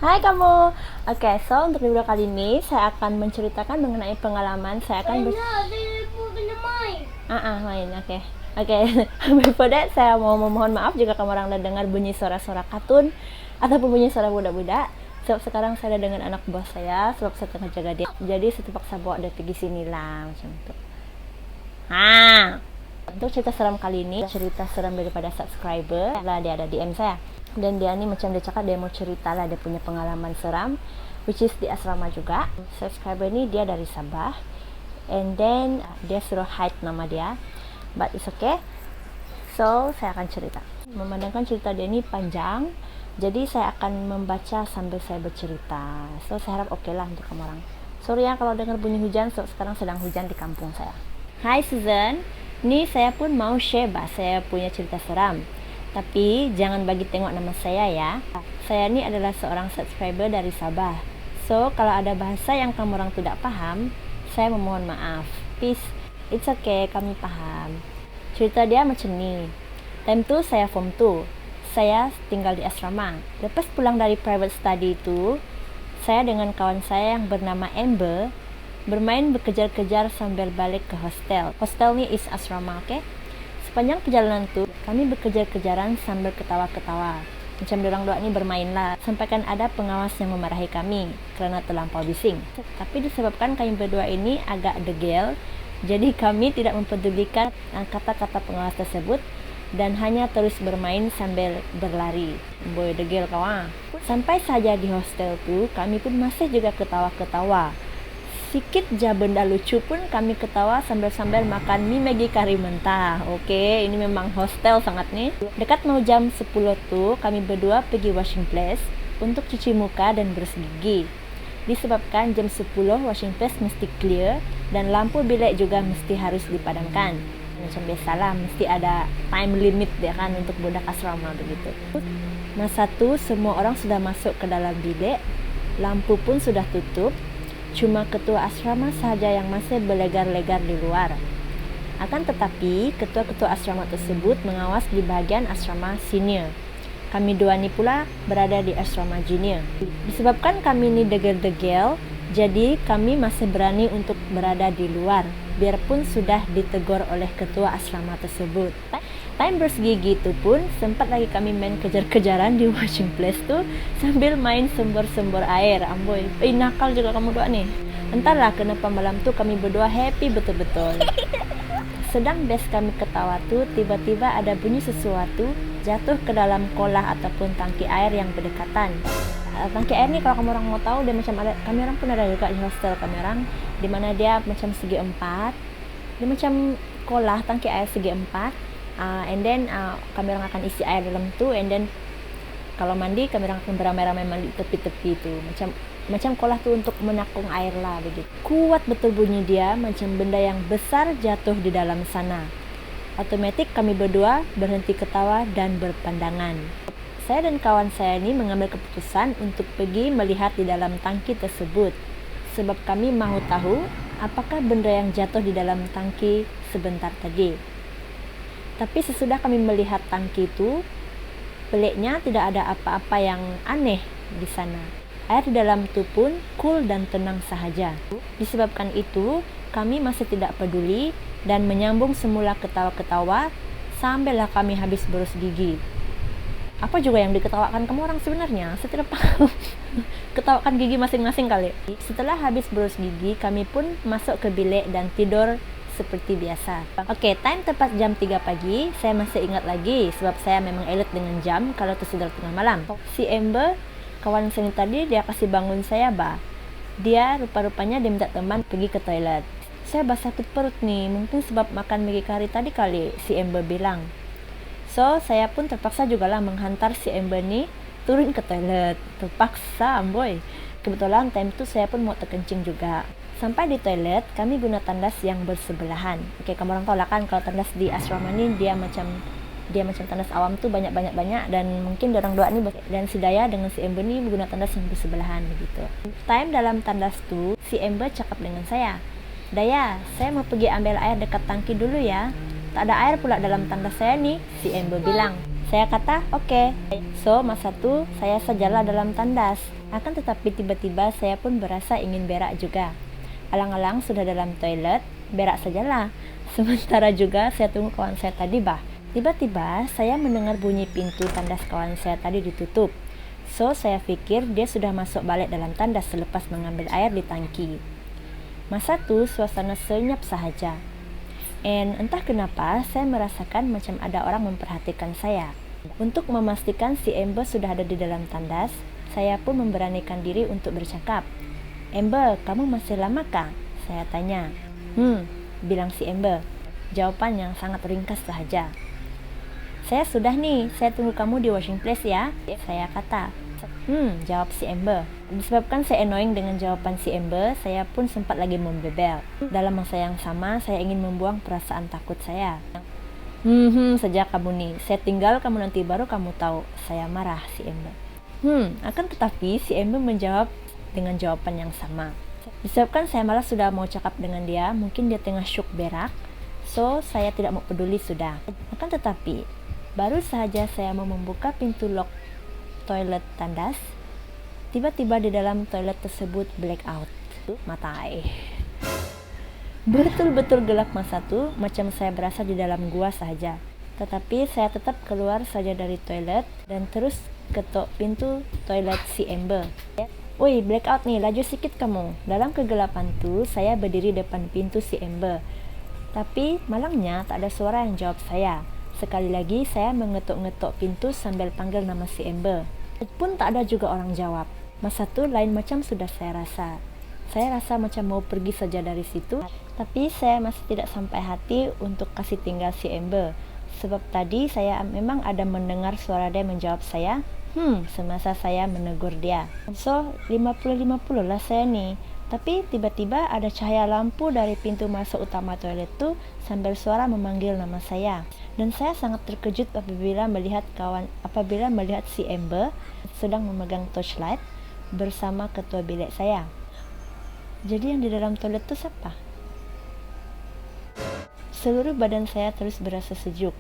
Hai kamu. Oke, so untuk video kali ini saya akan menceritakan mengenai pengalaman saya akan main. Oke. Before that, saya mau memohon maaf jika kamu orang dengar bunyi suara-suara kartun ataupun bunyi suara budak-budak. Sebab sekarang saya ada dengan anak buah saya, sebab saya tengah jaga dia. Jadi saya terpaksa bawa dia pergi sini lah macam tu. Untuk cerita seram kali ini, cerita seram daripada subscriber lah, dia ada DM saya. Dan dia ni macam dia cakap dia mau cerita lah dia punya pengalaman seram, which is di asrama juga. Subscriber ni dia dari Sabah, and then dia suruh hide nama dia, but it's okay. So saya akan cerita. Memandangkan cerita dia ni panjang, jadi saya akan membaca sambil saya bercerita. So saya harap okay lah untuk kamu orang. Sorry ya kalau dengar bunyi hujan, so sekarang sedang hujan di kampung saya. Hai Susan, ni saya pun mau share saya punya cerita seram. Tapi jangan bagi tengok nama saya ya. Saya ni adalah seorang subscriber dari Sabah. So kalau ada bahasa yang kamu orang tidak paham, saya memohon maaf. Please, it's okay, kami paham. Cerita dia macam ni. Time tu saya form 2. Saya tinggal di asrama. Lepas pulang dari private study tu, saya dengan kawan saya yang bernama Amber bermain berkejar-kejar sambil balik ke hostel. Hostel ni is asrama, okay? Sepanjang perjalanan tu, kami berkejar-kejaran sambil ketawa-ketawa. Macam diorang dua ni bermain lah. Sampai kan ada pengawas yang memarahi kami kerana terlampau bising. Tapi disebabkan kami berdua ini agak degil, jadi kami tidak mempedulikan kata-kata pengawas tersebut dan hanya terus bermain sambil berlari. Boy, degil kawan. Sampai saja di hostel tu, kami pun masih juga ketawa-ketawa. Sikit je benda lucu pun kami ketawa sambil-sambil makan mie Maggi kari mentah. Okey, ini memang hostel sangat ni. Dekat mau jam 10 tu, kami berdua pergi washing place untuk cuci muka dan bersih gigi. Disebabkan jam 10 washing place mesti clear dan lampu bilik juga mesti harus dipadamkan. Macam biasalah, mesti ada time limit dia kan untuk budak asrama begitu. Masa tu semua orang sudah masuk ke dalam bilik, lampu pun sudah tutup. Cuma ketua asrama sahaja yang masih berlegar-legar di luar. Akan tetapi, ketua-ketua asrama tersebut mengawas di bahagian asrama senior. Kami dua ni pula berada di asrama junior. Disebabkan kami ni degil-degil, jadi kami masih berani untuk berada di luar, biarpun sudah ditegur oleh ketua asrama tersebut. Time bersih gigi tu pun sempat lagi kami main kejar-kejaran di washing place tu sambil main sembur-sembur air. Amboi, nakal juga kamu dua ni. Entahlah kenapa malam tu kami berdua happy betul-betul. Sedang best kami ketawa tu, tiba-tiba ada bunyi sesuatu jatuh ke dalam kolah ataupun tangki air yang berdekatan. Tangki air ni kalau kamu orang mau tahu, dia macam ada, kami orang pun ada juga di hostel kami orang, di mana dia macam segi empat. Dia macam kolah tangki air segi empat. And then kami orang akan isi air dalam tu, and then kalau mandi kami orang akan beramai-ramai mandi tepi-tepi tu, macam kolah tu untuk menakung air lah begitu. Kuat betul bunyi dia, macam benda yang besar jatuh di dalam sana. Otomatik kami berdua berhenti ketawa dan berpandangan. Saya dan kawan saya ni mengambil keputusan untuk pergi melihat di dalam tangki tersebut, sebab kami mahu tahu apakah benda yang jatuh di dalam tangki sebentar tadi. Tapi sesudah kami melihat tangki itu, peliknya tidak ada apa-apa yang aneh di sana. Air di dalam itu pun cool dan tenang sahaja. Disebabkan itu, kami masih tidak peduli dan menyambung semula ketawa-ketawa sampailah kami habis berus gigi. Apa juga yang diketawakan kamu orang sebenarnya? Saya tidak paham. Ketawakan gigi masing-masing kali. Setelah habis berus gigi, kami pun masuk ke bilik dan tidur seperti biasa. Okey, time tepat jam 3 pagi, saya masih ingat lagi sebab saya memang elit dengan jam kalau tersedar tengah malam. Si Amber, kawan saya tadi, dia kasih bangun saya bah. Dia rupa-rupanya dia minta teman pergi ke toilet. Saya sakit perut nih, mungkin sebab makan Maggi kari tadi kali, si Amber bilang. So, saya pun terpaksa jugalah menghantar si Amber ni turun ke toilet. Terpaksa, boy. Kebetulan time tu saya pun mau terkencing juga. Sampai di toilet, kami guna tandas yang bersebelahan. Okey, kamu orang tahu lah kan kalau tandas di asrama ni dia macam tandas awam tu banyak-banyak dan mungkin orang dua ni dan si Daya dengan si Amber ni guna tandas yang bersebelahan begitu. Time dalam tandas tu, si Amber cakap dengan saya, "Daya, saya mau pergi ambil air dekat tangki dulu ya. Tak ada air pula dalam tandas saya ni," si Amber bilang. Saya kata, "Okey." So, masa tu saya sajalah dalam tandas. Akan tetapi tiba-tiba saya pun berasa ingin berak juga. Alang-alang sudah dalam toilet, berak sajalah. Sementara juga saya tunggu kawan saya tadi bah. Tiba-tiba saya mendengar bunyi pintu tandas kawan saya tadi ditutup. So saya pikir dia sudah masuk balik dalam tandas selepas mengambil air di tangki. Masa tu suasana senyap sahaja. And entah kenapa saya merasakan macam ada orang memperhatikan saya. Untuk memastikan si Amber sudah ada di dalam tandas, saya pun memberanikan diri untuk bercakap. Amber, kamu masih lama kah? Saya tanya. Bilang si Amber. Jawapan yang sangat ringkas sahaja. Saya sudah nih, saya tunggu kamu di washing place ya, saya kata. Jawab si Amber. Disebabkan saya annoying dengan jawaban si Amber, saya pun sempat lagi membebel. Dalam masa yang sama, saya ingin membuang perasaan takut saya. Sejak kamu nih, saya tinggal kamu nanti baru kamu tahu, saya marah si Amber. Akan tetapi si Amber menjawab dengan jawaban yang sama. Disebabkan saya malah sudah mau cakap dengan dia, mungkin dia tengah syok berak, so saya tidak mau peduli sudah. Akan tetapi, baru sahaja saya mau membuka pintu lock toilet tandas, tiba-tiba di dalam toilet tersebut blackout. Matai. Betul-betul gelap masa tu, macam saya berasa di dalam gua saja. Tetapi saya tetap keluar saja dari toilet dan terus ketok pintu toilet si Amber. Woi, blackout nih, laju sikit kamu. Dalam kegelapan tu, saya berdiri depan pintu si Amber. Tapi malangnya tak ada suara yang jawab saya. Sekali lagi saya mengetuk-ngetuk pintu sambil panggil nama si Amber. Pun tak ada juga orang jawab. Masa tu lain macam sudah saya rasa. Saya rasa macam mau pergi saja dari situ. Tapi saya masih tidak sampai hati untuk kasih tinggal si Amber. Sebab tadi saya memang ada mendengar suara dia menjawab saya. Semasa saya menegur dia. So, 50-50 lah saya nih. Tapi tiba-tiba ada cahaya lampu dari pintu masuk utama toilet tu sambil suara memanggil nama saya. Dan saya sangat terkejut apabila melihat si Amber sedang memegang torchlight bersama ketua bilik saya. Jadi yang di dalam toilet tu siapa? Seluruh badan saya terus berasa sejuk.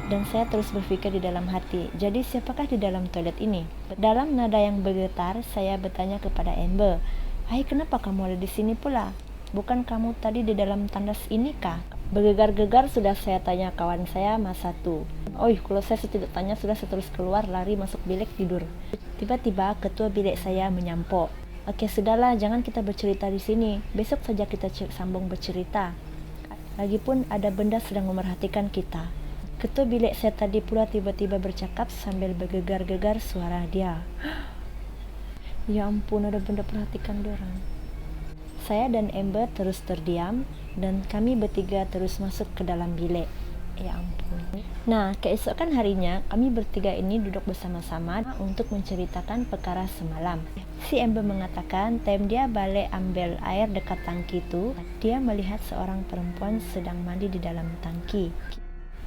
Dan saya terus berfikir di dalam hati, jadi siapakah di dalam toilet ini? Dalam nada yang bergetar, saya bertanya kepada Amber, "Hai, kenapa kamu ada di sini pula? Bukan kamu tadi di dalam tandas ini kah?" Bergegar-gegar sudah saya tanya kawan saya masa tu. Kalau saya tidak tanya sudah saya terus keluar lari masuk bilik tidur. Tiba-tiba ketua bilik saya menyampok. "Oke, sudahlah, jangan kita bercerita di sini. Besok saja kita sambung bercerita. Lagipun ada benda sedang memerhatikan kita." Ketua bilik saya tadi pula tiba-tiba bercakap sambil bergegar-gegar suara dia. Ya ampun, ada benda perhatikan diorang. Saya dan Amber terus terdiam dan kami bertiga terus masuk ke dalam bilik. Ya ampun. Nah, keesokan harinya kami bertiga ini duduk bersama-sama untuk menceritakan perkara semalam. Si Amber mengatakan time dia balik ambil air dekat tangki itu, dia melihat seorang perempuan sedang mandi di dalam tangki.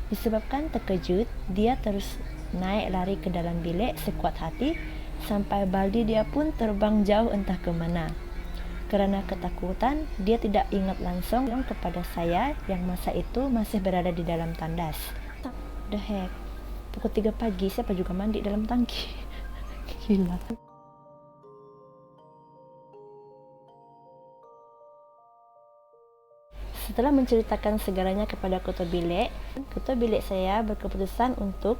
Disebabkan terkejut, dia terus naik lari ke dalam bilik sekuat hati sampai baldi dia pun terbang jauh entah ke mana. Kerana ketakutan, dia tidak ingat langsung kepada saya yang masa itu masih berada di dalam tandas. The heck, pukul 3 pagi siapa juga mandi dalam tangki? Gila. Setelah menceritakan segalanya kepada ketua bilik saya berkeputusan untuk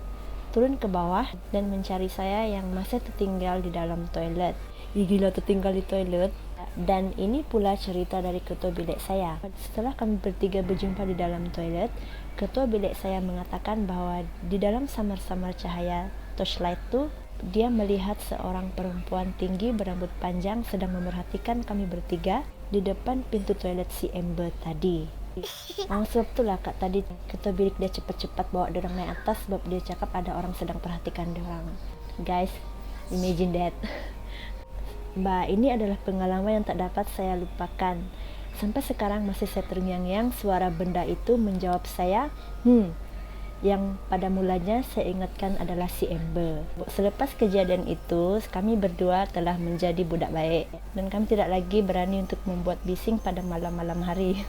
turun ke bawah dan mencari saya yang masih tertinggal di dalam toilet. Gila, tertinggal di toilet. Dan ini pula cerita dari ketua bilik saya. Setelah kami bertiga berjumpa di dalam toilet, ketua bilik saya mengatakan bahwa di dalam samar-samar cahaya torchlight tu, dia melihat seorang perempuan tinggi berambut panjang sedang memerhatikan kami bertiga di depan pintu toilet si Amber tadi. Sebab itulah kak tadi ketua bilik dia cepat-cepat bawa diorang naik atas sebab dia cakap ada orang sedang perhatikan diorang. Guys, imagine that. Ini adalah pengalaman yang tak dapat saya lupakan. Sampai sekarang masih saya terngiang-ngiang suara benda itu menjawab saya, yang pada mulanya saya ingatkan adalah si Amber. Selepas kejadian itu, kami berdua telah menjadi budak baik dan kami tidak lagi berani untuk membuat bising pada malam-malam hari.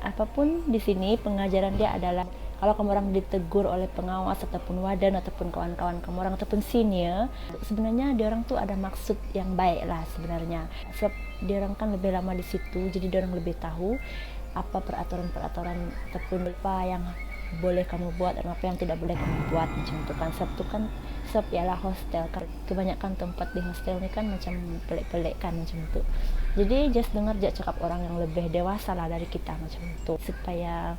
Apapun di sini, pengajaran dia adalah Kalau kamu orang ditegur oleh pengawas ataupun wadan ataupun kawan-kawan kamu orang ataupun senior, sebenarnya dia orang tuh ada maksud yang baik lah sebenarnya. Sebab dia orang kan lebih lama di situ, jadi dia orang lebih tahu apa peraturan-peraturan ataupun apa yang boleh kamu buat dan apa yang tidak boleh kamu buat macam itu kan. Sebab itu kan ialah hostel kan, kebanyakan tempat di hostel ini kan macam pelik-pelik kan macam itu. Jadi just dengar je cakap orang yang lebih dewasa lah dari kita macam itu, supaya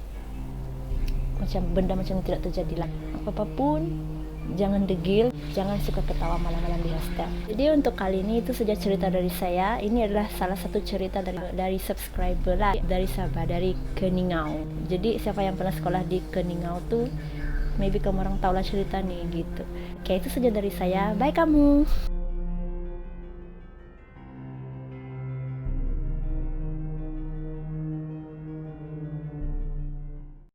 macam benda macam tidak terjadi lagi. Apapun jangan degil, jangan suka ketawa malam-malam di hostel. Jadi untuk kali ini itu saja cerita dari saya. Ini adalah salah satu cerita dari subscriber lah, dari Sabah, dari Keningau. Jadi siapa yang pernah sekolah di Keningau tuh maybe kamu orang tahu lah cerita nih gitu. Oke, itu saja dari saya. Bye kamu.